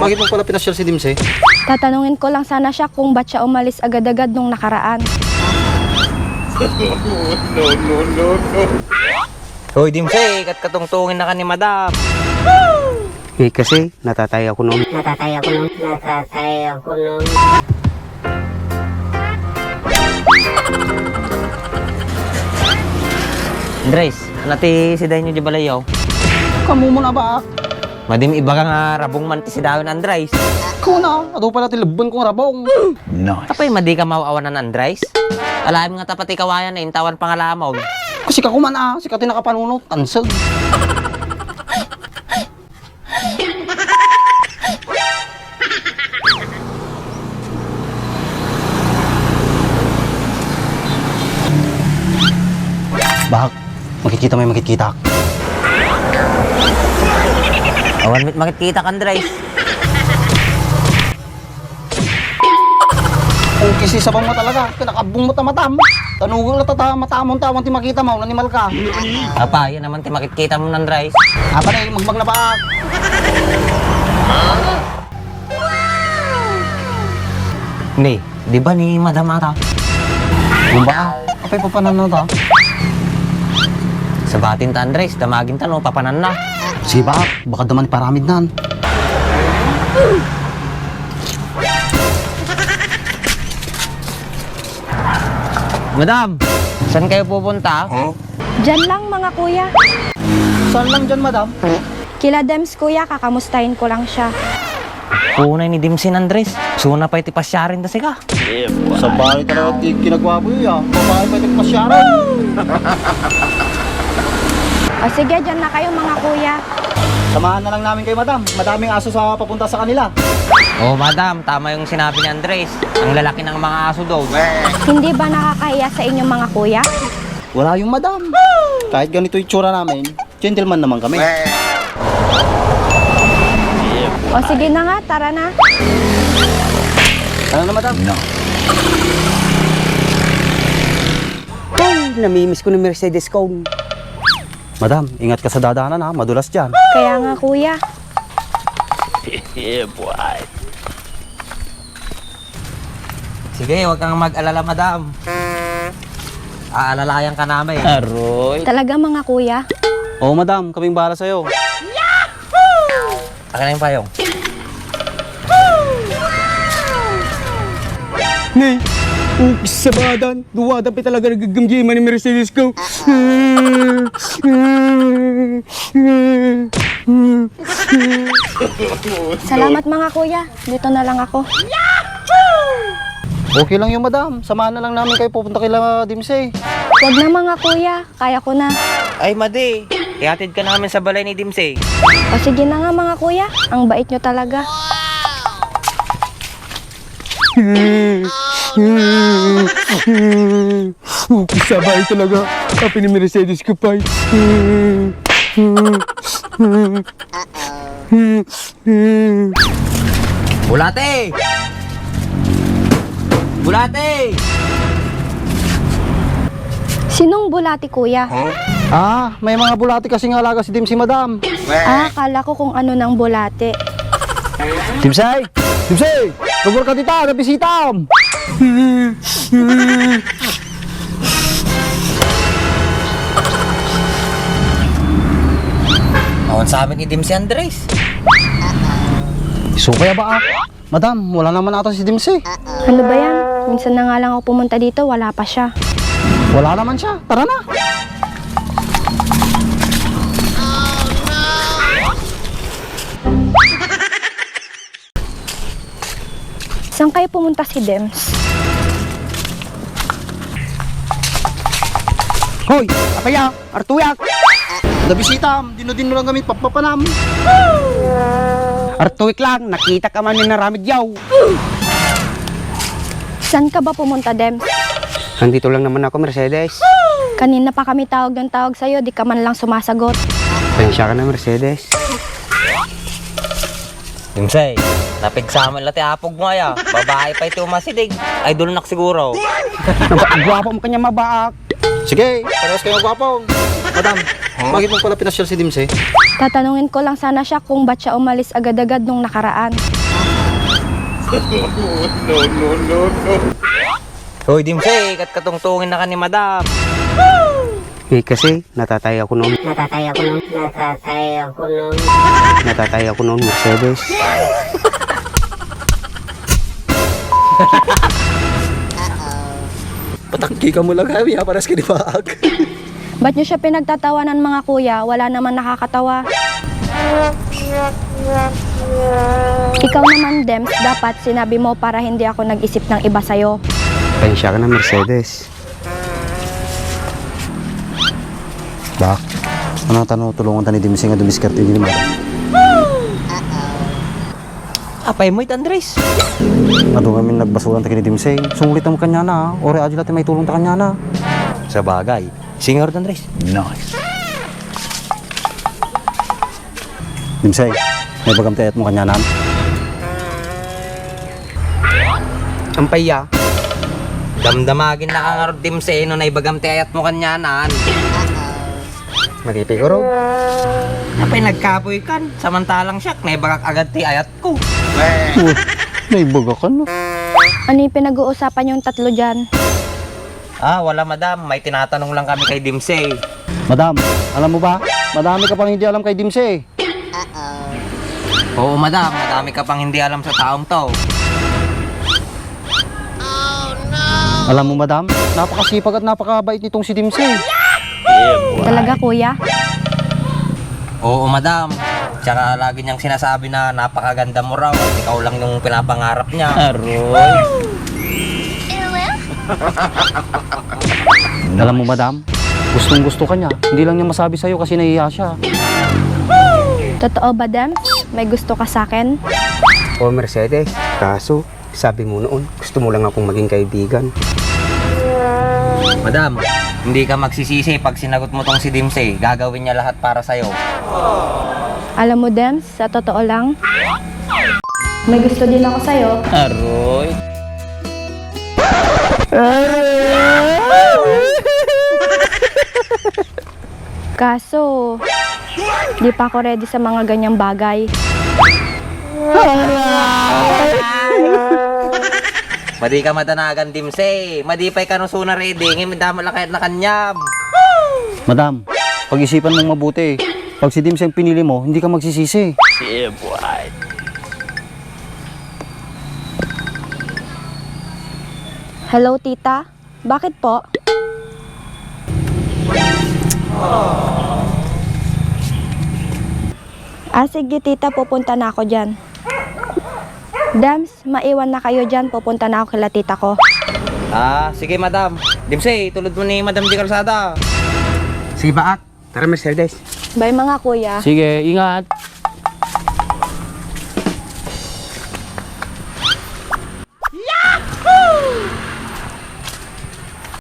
Bakit mo pala pinasyal si Dimse? Tatanungin ko lang sana siya kung ba't siya umalis agad-agad nung nakaraan. Hoy, Dimse, kat katungtungin na ka ni Madam. Eh kasi natatay ako noon. Andres, anati si Dayo di balayaw. Kamu mo na ba? Madim iba ka nga rabong man ti si Dayo Andres. Ikaw na, ato pala tilabban kong rabong. Tapay, madi ka mawawan na Andres. Alam nga tapat ikawayan na intawan pangalamaw. Kasi ka kuman si katin nakapanunot, ansag. Bahak, makikita may makikita. Awan mit makikita ka Andres. Kung kisi sabang mo talaga, pinakabong mo tamatam. Tanugang na matamon tawang ti makita mo, nanimal ka. Apa, yan naman ti makikita mo Andres. Apa na, magbag na bahak. Ni, di ba ni Madam ata? Ba? Apay papanan na ta? Sa batin ta Andres, damagin ta no, papanan na. Sige bahak, baka daman paramid nan. Madam, saan kayo pupunta? Diyan lang mga kuya. Saan lang dyan, madam? Kila Dems kuya, kakamustahin ko lang siya. Punay ni Dimsin Andres. Suna pa iti pasyarin ta ka. Sa bahay talaga kinagawa mo yun, babae pa ito pasyaran. O sige, diyan na kayo mga kuya. Samahan na lang namin kay madam. Madaming aso sa papunta sa kanila. Oh, Madam, tama yung sinabi ni Andres. Ang lalaki ng mga aso daw. Hindi ba nakakahiya sa inyo mga kuya? Wala yung madam. Kahit ganito yung tsura namin, gentleman naman kami. O sige na nga, tara na. Ano na madam? No. Ay, namimiss ko ng Mercedes ko. Madam, ingat ka sa dadaanan ha, madulas dyan. Kaya nga kuya. Sige, huwag kang mag-alala, Madam. Aalalayan ka namin. Aroy. Talaga mga kuya. Oo madam, kaming bahala sa'yo. Akin na yung payong. Nay, sa badan, duwadan pa talaga nagagamgiman ni Mercedes ko. Salamat mga kuya. Dito na lang ako. Okay lang yung madam, samahan na lang namin kayo pupunta kila Dimse. Wag na mga kuya. Kaya ko na. Ay, Madi. Ihatid ka namin sa balay ni Dimse. O sige na nga mga kuya. Ang bait nyo talaga. Sa bahay talaga, kapi ni Mercedes ko pa. Bulate! Bulate! Sinong bulati kuya? Ah, may mga bulati kasing alaga si Dimse madam. Ah, akala ko kung ano ng bulate. Dimse! Dimse! Rumor ka dito, nabisitam! Awan sa amin ni Dimse Andres. So kaya ba madam, wala naman ata si Dimse. Ano ba yan? Minsan na nga lang ako pumunta dito, wala pa siya. Wala naman siya, tara na. Saan kayo pumunta si Dems? Hoy, akaya, Artuyak! Nabisitam, dinudin mo lang kami papapanam. Artuik lang, nakita ka man ni naramid yaw. Saan ka ba pumunta, Dems? Nandito lang naman ako, Mercedes. Kanina pa kami tawag ng tawag sa'yo, di ka man lang sumasagot. Pensya ka na, Mercedes. Dimse, napigsaman lati apog mo ya. Babae pa ito umasidig. Idol nak siguro. Ang gwapo mo kanya mabaak. Sige, parehas kayo magwapong. Madam, bakit mo pala pinasyal si Dimse? Tatanungin ko lang sana siya kung ba't siya umalis agad-agad nung nakaraan. Hoy, Dimsey, katungtungin na ka ni madam. Eh kasi, natatay ako noon, Mercedes. Patangki ka mo lang kami ha, paras ka di baag. Ba't niyo siya pinagtatawanan mga kuya? Wala naman nakakatawa. Ikaw naman, Dems, dapat sinabi mo para hindi ako nag-isip ng iba sa'yo. Pensya ka na, Mercedes. Bak, ano tanong tulungan ta ni Dimsey nga dumiskarte ni madam? Apay mo Andres. Ado kami nagbasulan ta kini Dimsey. Sungulit mo kanya na, ore adyo natin may tulong ta kanya na. Sa bagay. Singer Andres. Dimsey, may bagam tayat mo kanya nan. Ang paya. Damdamagin na ang arod Dimsey no na ibagam tiyayat mo kanyanan. Magipi ko ro. Apay nagkapoy kan. Samantalang siyak, naibagak agad ti ayat ko. May baga ka no. Ano yung pinag-uusapan yung tatlo dyan? Ah, wala madam. May tinatanong lang kami kay Dimsey. Madam, alam mo ba? Madami ka pang hindi alam kay Dimsey. Oo madam, madami ka pang hindi alam sa taong to. Alam mo madam, napakasipag at napakabait nitong si Dimsey. Talaga kuya? Oo madam. Tsaka lagi niyang sinasabi na napakaganda mo raw at ikaw lang yung pinapangarap niya. Aroy. Alam mo madam, gustong gusto ka niya. Hindi lang niya masabi sa'yo kasi nahiya siya. Totoo ba, Dems? May gusto ka sa akin? O Mercedes, kaso sabi mo noon, gusto mo lang akong maging kaibigan. Madam, hindi ka magsisisi pag sinagot mo tong si Dimsey. Gagawin niya lahat para sa'yo. Alam mo, Dems, sa totoo lang, may gusto din ako sa'yo. Aroy. Kaso, di pa ako ready sa mga ganyang bagay. Madi ka madanagan Dimsey. Madipay ka nung suna ready. Ngayon damo lang kahit na kanyam. Madam, pag-isipan mong mabuti. Pag si Dimsey ang pinili mo, hindi ka magsisisi. Hello, tita? Bakit po? Sige tita, pupunta na ako dyan. Dems, maiwan na kayo dyan. Pupunta na ako kila tita ko. Ah, sige madam. Dimsey, tulad mo ni Madam Di Calzada. Sige baak, tara Mercedes. Bye mga kuya. Sige, ingat.